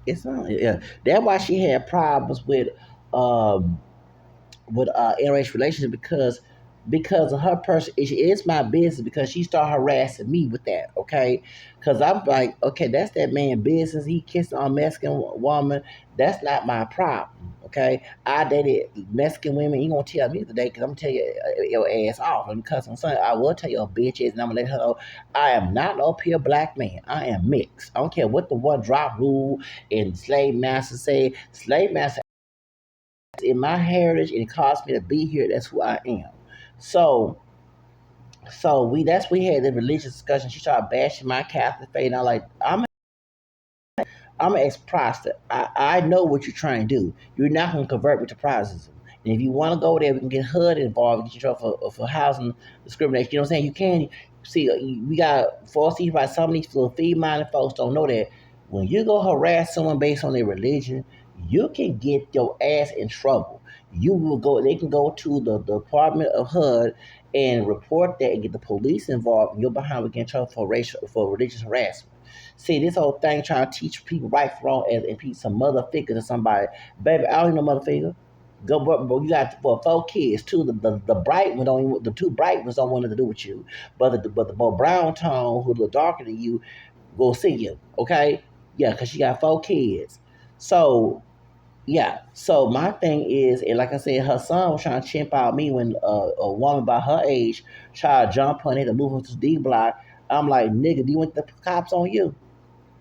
It's not. Yeah, that's why she had problems um with interracial relations because of her person. It's my business because she started harassing me with that. Okay, because I'm like, okay, that's that man business. He kissed on a Mexican woman. That's not my problem. Okay, I dated Mexican women. You gonna tell me today? Because I'm gonna tell you your ass off. I'm cussing son. I will tell your bitch ass, and I'm gonna let her know I am not no pure black man. I am mixed. I don't care what the one drop rule and slave master say. Slave master in my heritage and it caused me to be here. That's who I am. So we had the religious discussion. She started bashing my Catholic faith. And I'm like, I'm an ex-Protestant. I know what you're trying to do. You're not going to convert me to Protestantism. And if you want to go there, we can get HUD involved, get you trouble for housing discrimination. You know what I'm saying? You can see we got false right. Some of these little feed-minded folks don't know that when you go harass someone based on their religion, you can get your ass in trouble. You will go. They can go to the Department of HUD and report that and get the police involved. And you're behind will get in trouble for religious harassment. See, this whole thing trying to teach people right from wrong and be some mother figure to somebody. Baby, I don't even know mother figure. Go, but you got four kids. Two, the bright one don't even, the two bright ones don't want nothing to do with you. But the more brown tone, who a little darker than you, will see you. Okay, yeah, because she got four kids. So yeah. So my thing is, and like I said, her son was trying to chimp out me when a woman by her age tried to jump on it and move her to the D block. I'm like, nigga, do you want the cops on you?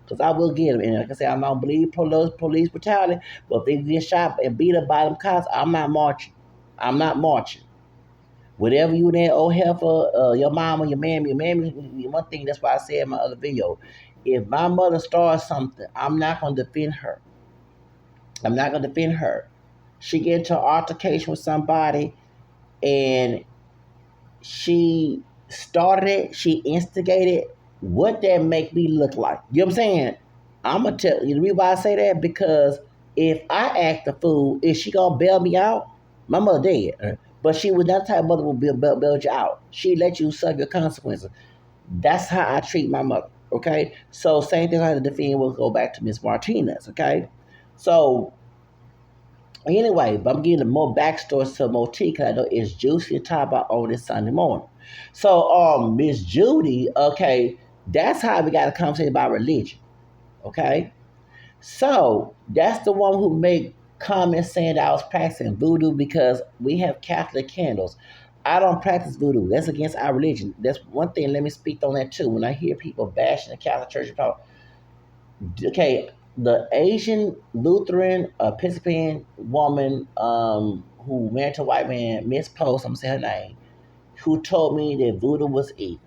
Because I will get them. And like I said, I don't believe police brutality, but if they get shot and beat up by them cops, I'm not marching. I'm not marching. Whatever you there, old heifer, your mama, your mammy, one thing, that's why I said in my other video, if my mother starts something, I'm not going to defend her. I'm not going to defend her. She get into an altercation with somebody and she started it, she instigated, what that make me look like? You know what I'm saying? I'm gonna tell you the reason why I say that because if I act a fool, is she gonna bail me out? My mother did, but she was not the type of mother who would bail you out. She let you suffer your consequences. That's how I treat my mother. Okay, so same thing I had to defend. We'll go back to Miss Martinez. Okay, so anyway, but I'm giving more backstory to Motique because I know it's juicy to talk about on this Sunday morning. So, Miss Judy, okay, that's how we got a conversation about religion. Okay, so that's the one who made comments saying that I was practicing voodoo because we have Catholic candles. I don't practice voodoo. That's against our religion. That's one thing. Let me speak on that too. When I hear people bashing the Catholic Church, okay, the Asian Lutheran Episcopalian woman who married to a white man, Miss Post, I'm gonna say her name, who told me that voodoo was evil.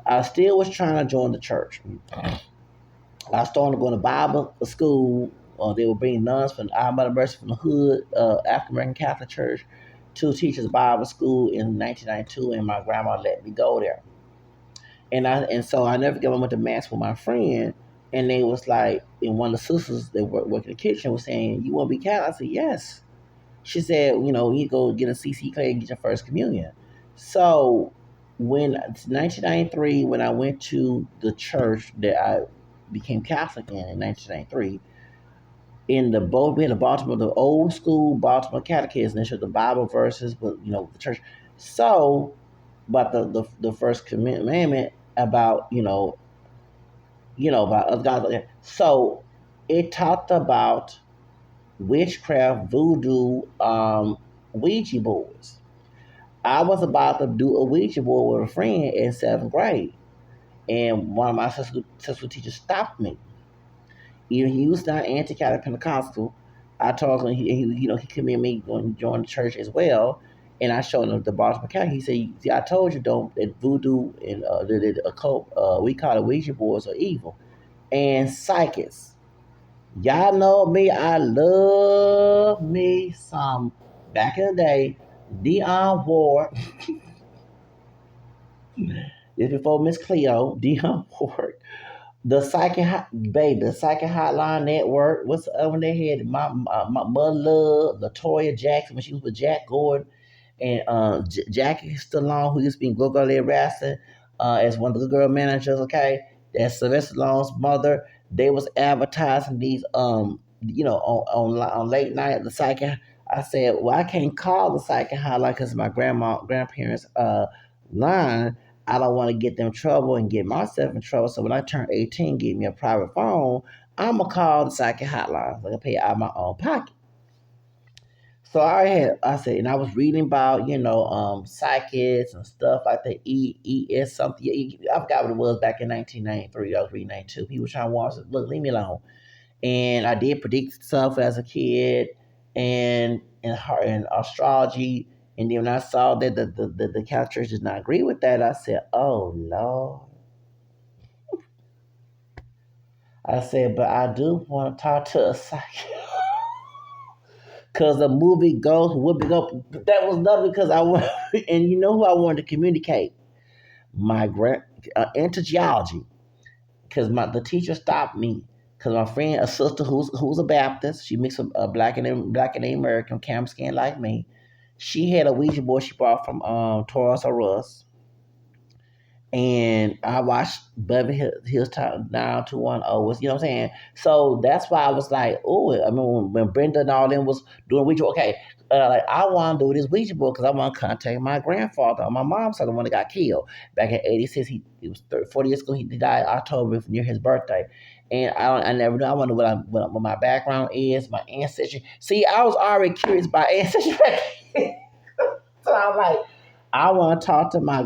I still was trying to join the church. I started going to Bible school. They were bringing nuns from Arabella Martinez from the hood, African American Catholic Church, to teach us Bible school in 1992, and my grandma let me go there. And so I never got went to mass with my friend, and they was like, and one of the sisters that work in the kitchen was saying, "You want to be Catholic?" I said, "Yes." She said, "You go get a CC clay and get your first communion." So when 1993, when I went to the church that I became Catholic in 1993, in the both we had a Baltimore, the old school Baltimore Catechism, and showed the Bible verses, but the church. So, but the first commandment about about other gods. So it talked about witchcraft, voodoo, Ouija boards. I was about to do a Ouija board with a friend in seventh grade, and one of my sister teachers stopped me. He was not anti-Catholic Pentecostal. I told him he came in me going to join the church as well, and I showed him the Baltimore County. He said, "See, I told you don't that voodoo and the occult, we call it Ouija boards, are evil." And psychics. Y'all know me, I love me some back in the day, Dion Ward. This before Miss Cleo, Dion Ward. The Psychic Hotline Network. What's the other one they had? My mother love Latoya Jackson when she was with Jack Gordon and Jackie Stallone, who used to be in Go Go Lady Rasta as one of the girl managers. Okay, that's Sylvester Stallone's mother. they was advertising these on late night at the psychic. I said, well, I can't call the psychic hotline because my grandparents line. I don't want to get them in trouble and get myself in trouble. So when I turn 18, get me a private phone, I'm gonna call the psychic hotline. So I can pay out of my own pocket. So I said, and I was reading about, psychics and stuff like the EES something. I forgot what it was back in 1993. I was reading that too. People trying to warn us, look, leave me alone. And I did predict stuff as a kid, and astrology. And then when I saw that the Catholic Church did not agree with that, I said, "Oh Lord." I said, but I do want to talk to a psychic. Because the movie goes, Whoopi Go. That was nothing because I want, and you know who I wanted to communicate? My into geology. Because the teacher stopped me. Because my friend, a sister who's a Baptist, she mixed a black and American, cam skin like me. She had a Ouija board she bought from Toys R Us, and I watched Beverly Hills 90210. Was, you know what I'm saying? So that's why I was like, oh, I mean, when Brenda and all them was doing Ouija, okay, like I want to do this Ouija board because I want to contact my grandfather on my mom's side, the one that got killed back in '86. He was 40 years ago. He died October near his birthday. And I never knew. I wonder what my background is, my ancestry. See, I was already curious about ancestry. So I'm like, I want to talk to my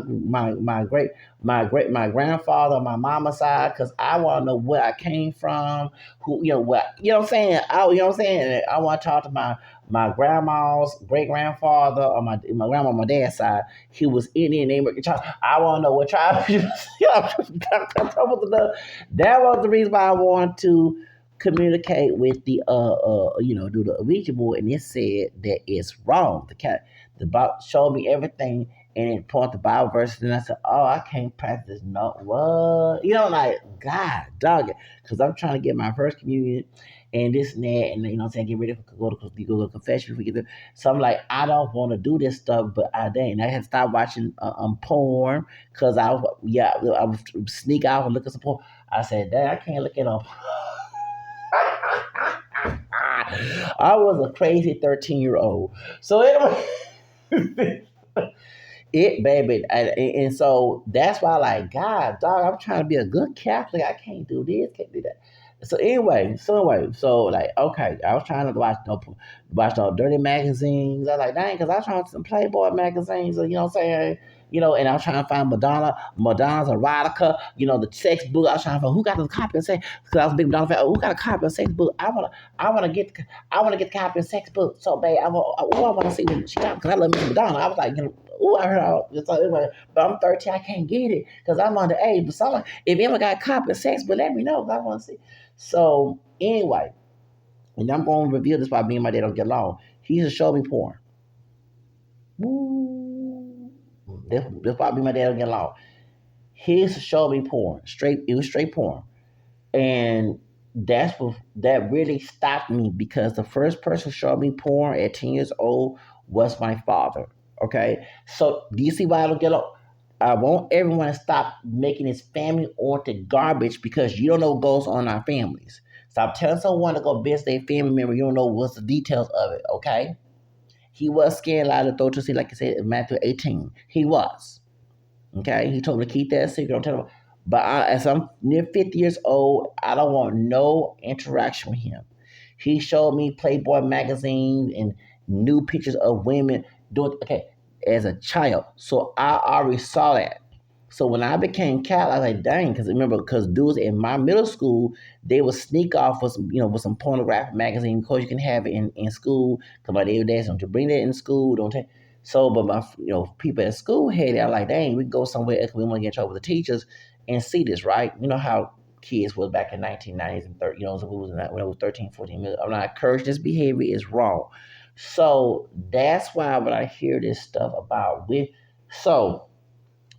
grandfather on my mama's side because I want to know where I came from, who what what I'm saying. What I'm saying. I want to talk to my grandma's great grandfather or my grandma on my dad's side. He was Indian. I want to know what tribe. That was the reason why I wanted to communicate with the do the Ouija board, and it said that it's wrong. The Bible showed me everything, and it pointed the Bible verses, and I said, "Oh, I can't practice no what like God, dog it," because I'm trying to get my first communion and this and that, and what I'm saying, get ready for go to confession. We get there. So I'm like, I don't want to do this stuff, but I dang, I had to stop watching porn because I would sneak out and look at some porn. I said, "Dang, I can't look it up." I was a crazy 13-year-old. So anyway. It baby, and so that's why, like, God, dog, I'm trying to be a good Catholic. I can't do this, can't do that. So like, okay, I was trying to watch no dirty magazines. I was like, dang, because I was trying to some Playboy magazines, or, what I'm saying, and I was trying to find Madonna's erotica, the sex book. I was trying to find who got the copy of sex, because I was a big Madonna fan. Oh, who got a copy of sex book? I want to get the copy of sex book so bad. I want to see what she got because I love me Madonna. I was like, oh, I heard all this other, but I'm 13. I can't get it because I'm underage. But someone, if you ever got a copy of sex, but let me know because I want to see. So anyway, and I'm going to reveal this why me and my dad don't get along. He used to show me porn. Woo. This why me and my dad don't get along. He used to show me porn. It was straight porn. And that really stopped me because the first person showed me porn at 10 years old was my father. Okay, so do you see why I don't get up? I want everyone to stop making his family oriented garbage because you don't know what goes on in our families. Stop telling someone to go visit their family member. You don't know what's the details of it. Okay, he was scared out of the throat to see, like I said, in Matthew 18. He was. Okay, he told me to keep that secret. Don't tell him. But as I'm near 50 years old, I don't want no interaction with him. He showed me Playboy magazine and new pictures of women doing okay as a child. So I already saw that. So when I became Cal, I was like, dang, because remember, because dudes in my middle school, they would sneak off with some pornographic magazine because you can have it in school. Because my dad don't you bring that in school, don't take. So, but my people at school had it. I'm like, dang, we can go somewhere else. We want to get in trouble with the teachers and see this, right? You know how kids was back in 1990s and 30, so when it was 13, 14. I'm not encouraging this behavior is wrong. So that's why when I hear this stuff about so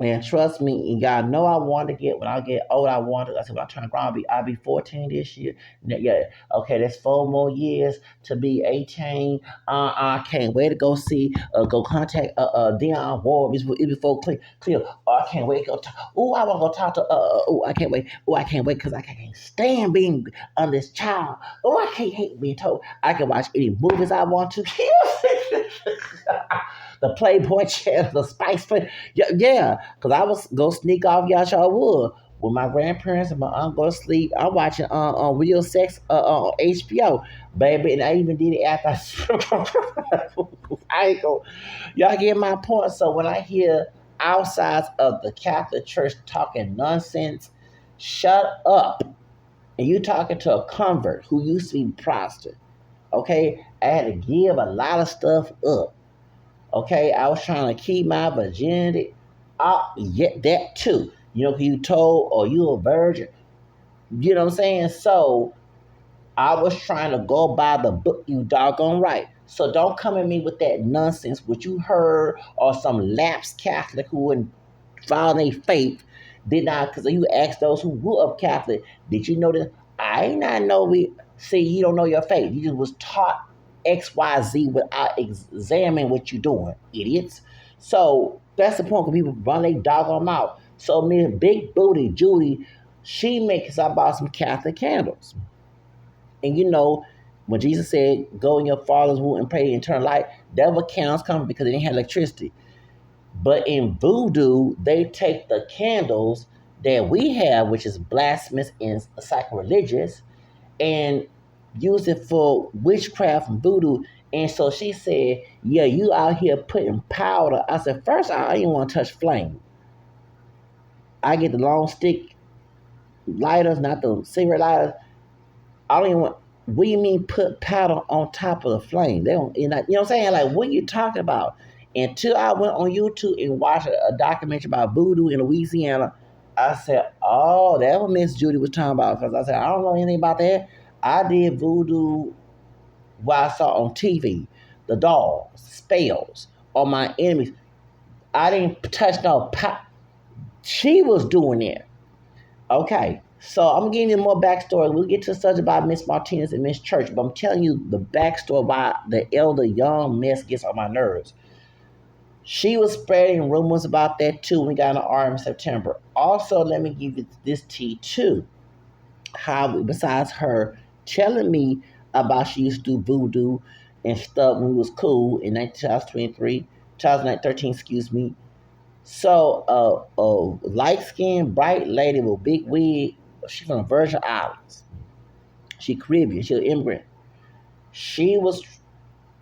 And trust me, and y'all know I want to get when I get old. I want to. I said when I turn grown, I'll be 14 this year. Yeah, okay, that's 4 more years to be 18. I can't wait to go see, go contact Dion Ward before clear. Oh, I can't wait to go. Oh, I want to go talk to. Oh, I can't wait. Oh, I can't wait because I can't stand being on this child. Oh, I can't hate being told. I can watch any movies I want to. The Playboy channel, the Spice Play. Yeah, because I was go sneak off y'all would. When my grandparents and my aunt go to sleep, I'm watching on Real Sex on HBO, baby, and I even did it after I ain't go. Y'all get my point. So when I hear outside of the Catholic Church talking nonsense, shut up. And you talking to a convert who used to be Protestant. Okay, I had to give a lot of stuff up. Okay, I was trying to keep my virginity. Yeah, that too. You told or you a virgin. You know what I'm saying? So I was trying to go by the book, you doggone right. So don't come at me with that nonsense, what you heard, or some lapsed Catholic who wouldn't follow their faith. Did not, because you ask those who grew up Catholic, did you know that? I ain't not know we see you don't know your faith. You just was taught XYZ without examining what you're doing, idiots. So that's the point when people run their doggone mouth. So me Big Booty Judy, she makes I bought some Catholic candles. And when Jesus said, go in your father's womb and pray eternal life, that was candles coming because they didn't have electricity. But in voodoo, they take the candles that we have, which is blasphemous and sacrilegious, and use it for witchcraft and voodoo. And so she said, yeah, you out here putting powder. I said, first, I didn't want to touch flame. I get the long stick lighters, not the cigarette lighters. I don't even want. What do you mean put powder on top of the flame? They don't, you know what I'm saying? Like, what are you talking about? Until I went on YouTube and watched a documentary about voodoo in Louisiana, I said, oh, that's what Miss Judy was talking about. Because I said, I don't know anything about that. I did voodoo what I saw on TV, the dolls, spells, or my enemies. I didn't touch no pot. She was doing it. Okay, so I'm giving you more backstory. We'll get to the subject about Miss Martinez and Miss Church, but I'm telling you the backstory why the elder young mess gets on my nerves. She was spreading rumors about that too when we got in the arm in September. Also, let me give you this tea too. How besides her telling me about she used to do voodoo and stuff when we was cool in 2023, 2013, excuse me. So, a light skinned, bright lady with a big wig. She's from the Virgin Islands. She Caribbean. She's an immigrant. She was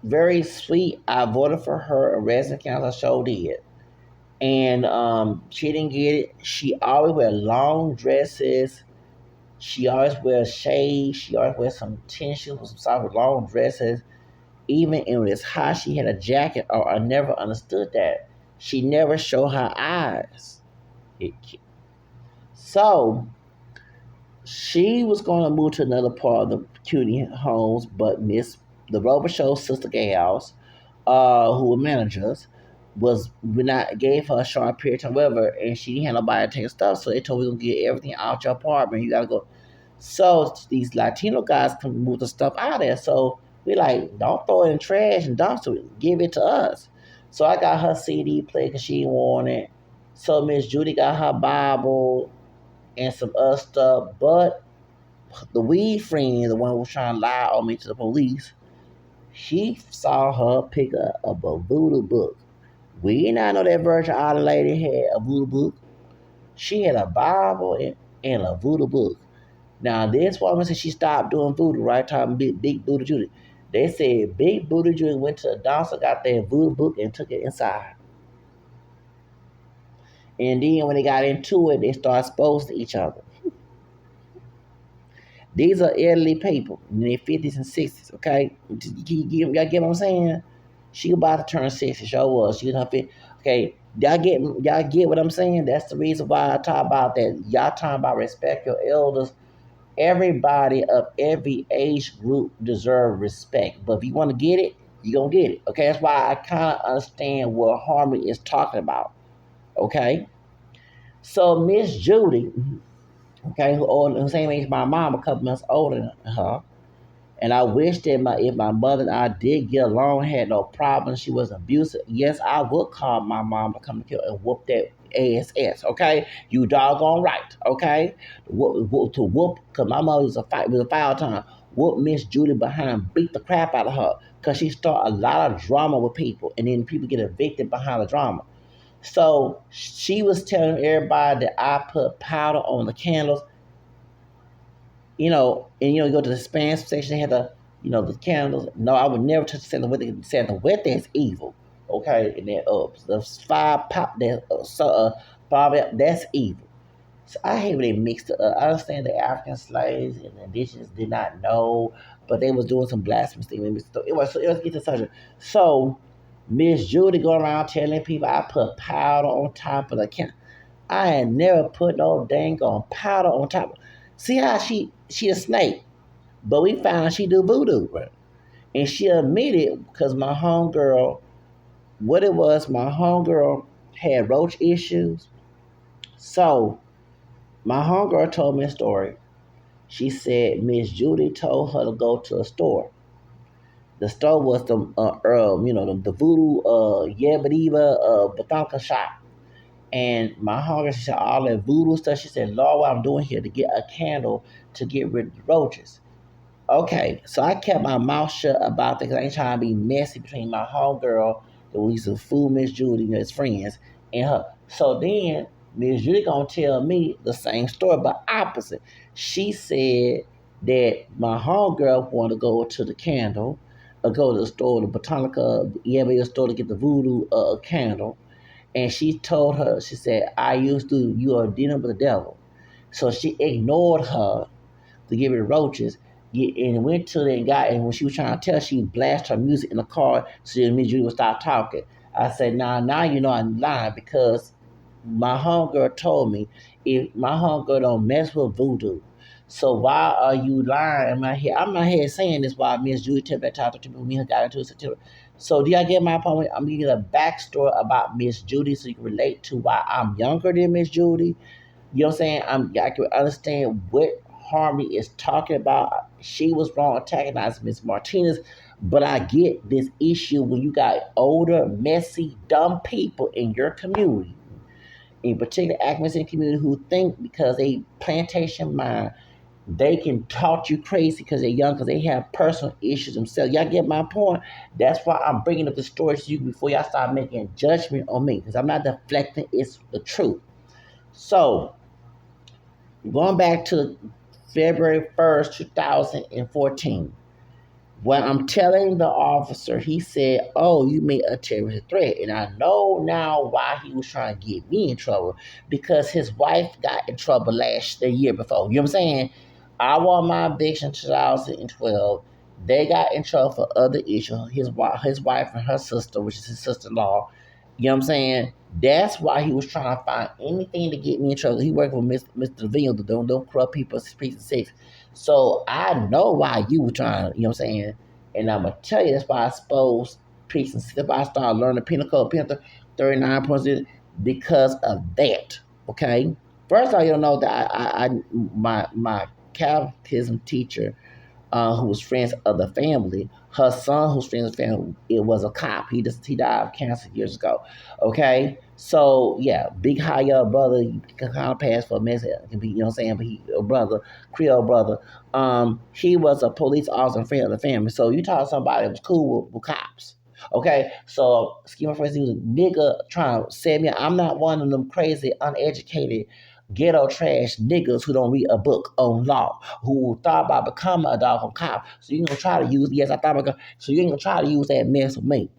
very sweet. I voted for her. A resident council show did, and she didn't get it. She always wear long dresses. She always wears shades. She always wears some tension with some soft long dresses. Even when it's hot, she had a jacket. Or I never understood that. She never showed her eyes. It, so she was going to move to another part of the CUNY homes, but Miss the Rover Show sister gals, who were managers, was when I gave her a short period of time, whatever, and she didn't have nobody to take her stuff, so they told me we're gonna get everything out your apartment. You gotta go. So these Latino guys can move the stuff out of there. So we like, don't throw it in trash and dumpster it. Give it to us. So I got her CD player because she didn't want it. So Miss Judy got her Bible and some other stuff. But the weed friend, the one who was trying to lie on me to the police, she saw her pick up a voodoo book. We did not know that Virgin Island lady had a voodoo book. She had a Bible and a voodoo book. Now, this woman said she stopped doing voodoo, right? Talking big Voodoo Judy. They said Big Voodoo Judy went to the dancer, got their voodoo book, and took it inside. And then when they got into it, they started exposed to each other. These are elderly people in their 50s and 60s, okay? Y'all get what I'm saying? She about to turn 60, sure was. She was her 50. Okay, y'all get what I'm saying? That's the reason why I talk about that. Y'all talking about respect your elders. Everybody of every age group deserve respect. But if you want to get it, you're going to get it. Okay, that's why I kind of understand what Harmony is talking about. Okay? So Miss Judy, okay, who same age as my mom, a couple months older than her. And I wish that if my mother and I did get along, had no problems, she was abusive, yes, I would call my mom to come here and whoop that ass. Okay, you doggone right. Okay, to whoop, cause my mother was a foul time. Whoop Miss Judy behind, beat the crap out of her, cause she started a lot of drama with people, and then people get evicted behind the drama. So she was telling everybody that I put powder on the candles, and you go to the Spanish section, they have the candles. No, I would never touch Santa Wet. Santa Wet is evil. Okay, and then the five pop that Bob, that's evil. So I hate when they mixed it up. I understand the African slaves and the indigenous did not know, but they was doing some blasphemous thing. It was get to subject. So Miss Judy going around telling people I put powder on top of the can. I had never put no dang on powder on top. See how she a snake, but we found she do voodoo, right? And she admitted because my homegirl, what it was, my homegirl had roach issues. So my homegirl told me a story. She said Miss Judy told her to go to a store. The store was the voodoo Yabadiva Batanka shop. And my hunger, she said, all that voodoo stuff. She said, Lord, what I'm doing here to get a candle to get rid of the roaches. Okay, so I kept my mouth shut about that because I ain't trying to be messy between my homegirl that we used to fool Miss Judy and his friends and her. So then Miss Judy gonna tell me the same story, but opposite. She said that my homegirl wanted to go to the candle, or go to the store, the Botanica, the store to get the voodoo candle. And she told her, she said, you are dealing with the devil. So she ignored her to give her roaches. And went to the guy, and when she was trying to tell, she blasted her music in the car so that Miss Judy would stop talking. I said, now you know I'm lying because my homegirl told me if my homegirl don't mess with voodoo. So why are you lying in my head? I'm not here saying this while Miss Judy took that talk to me and got into it. So do y'all get my point? I'm giving you a backstory about Miss Judy so you can relate to why I'm younger than Miss Judy. You know what I'm saying? I can understand what Harmony is talking about. She was wrong attacking Miss Martinez, but I get this issue when you got older, messy, dumb people in your community, in particular African community, who think because they plantation mind, they can talk you crazy because they're young, because they have personal issues themselves. Y'all get my point? That's why I'm bringing up the story to you before y'all start making judgment on me, because I'm not deflecting. It's the truth. So going back to February 1st, 2014, when I'm telling the officer, he said, "Oh, you made a terrorist threat." And I know now why he was trying to get me in trouble, because his wife got in trouble the year before. You know what I'm saying? I won my eviction in 2012. They got in trouble for other issues. His wife and her sister, which is his sister-in-law, you know what I'm saying? That's why he was trying to find anything to get me in trouble. He worked with Mr. Deville, the don't corrupt people, precinct 6. So I know why you were trying, you know what I'm saying? And I'm going to tell you, that's why I suppose precinct 6, that's why I started learning penal code, penal 39 points, because of that, okay? First of all, you know that my catechism teacher, who was friends of the family. Her son, who's friends of the family, it was a cop. He died of cancer years ago. Okay, so yeah, big high brother, you can kind of pass for a mess. Can be, you know what I'm saying? But he a brother, Creole brother. He was a police officer and friend of the family. So you talk to somebody that was cool with cops. Okay, so excuse my friends, he was a nigga trying to say me. I'm not one of them crazy, uneducated, ghetto trash niggas who don't read a book on law, who thought about becoming a doggone cop. So you gonna try to use, yes, I thought about, so you ain't gonna try to use that mess with me.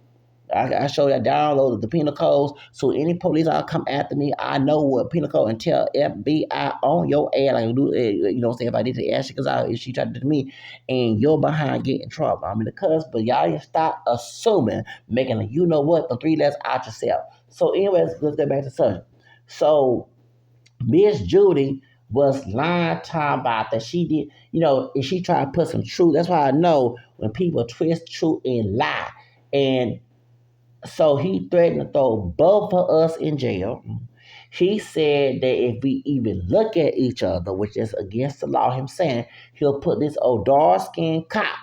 I show you, I downloaded the penal codes, so any police that come after me, I know what penal code, and tell FBI on your ass, like do, you know what I'm saying, if I did to ask you, because if she tried to do to me, and you're behind getting in trouble. I'm in the cuz, but y'all need to stop assuming, making a you know what, the 3 letters out yourself. So anyways, let's get back to the subject. So Miss Judy was lying time about that she did, and she tried to put some truth. That's why I know when people twist truth and lie. And so he threatened to throw both of us in jail. He said that if we even look at each other, which is against the law, him saying he'll put this old dark skinned cop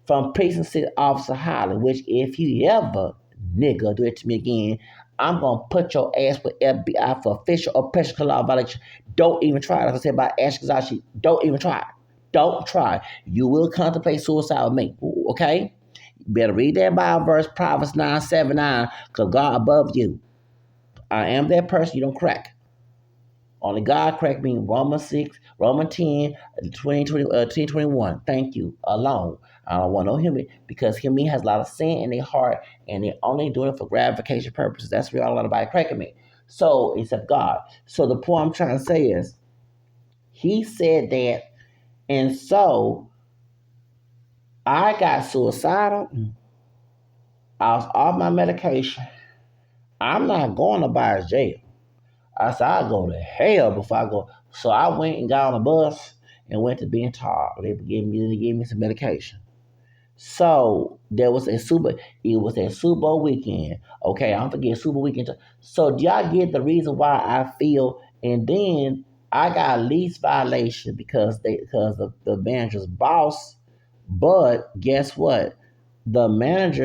from Precinct Officer Holly, which if you ever nigga do it to me again, I'm gonna put your ass with FBI for official oppression law violation. Don't even try. Like I said about Ash Kazashi, don't even try. Don't try. You will contemplate suicide with me. Okay? You better read that Bible verse, Proverbs 9:7-9, because God above you. I am that person you don't crack. Only God cracked me. Romans 6, Romans 10, 21. Thank you. Alone. I don't want no human because human has a lot of sin in their heart and they're only doing it for gratification purposes. That's where all a lot of body cracking me. So, except God. So, the point I'm trying to say is, he said that, and so I got suicidal. I was off my medication. I'm not going to Byers jail. I said, I'll go to hell before I go. So I went and got on a bus and went to Bentar. They gave me some medication. So there was it was a Super Bowl weekend. Okay, I don't forget Super Bowl weekend. So do y'all get the reason why I feel, and then I got a lease violation because of the manager's boss. But guess what? The manager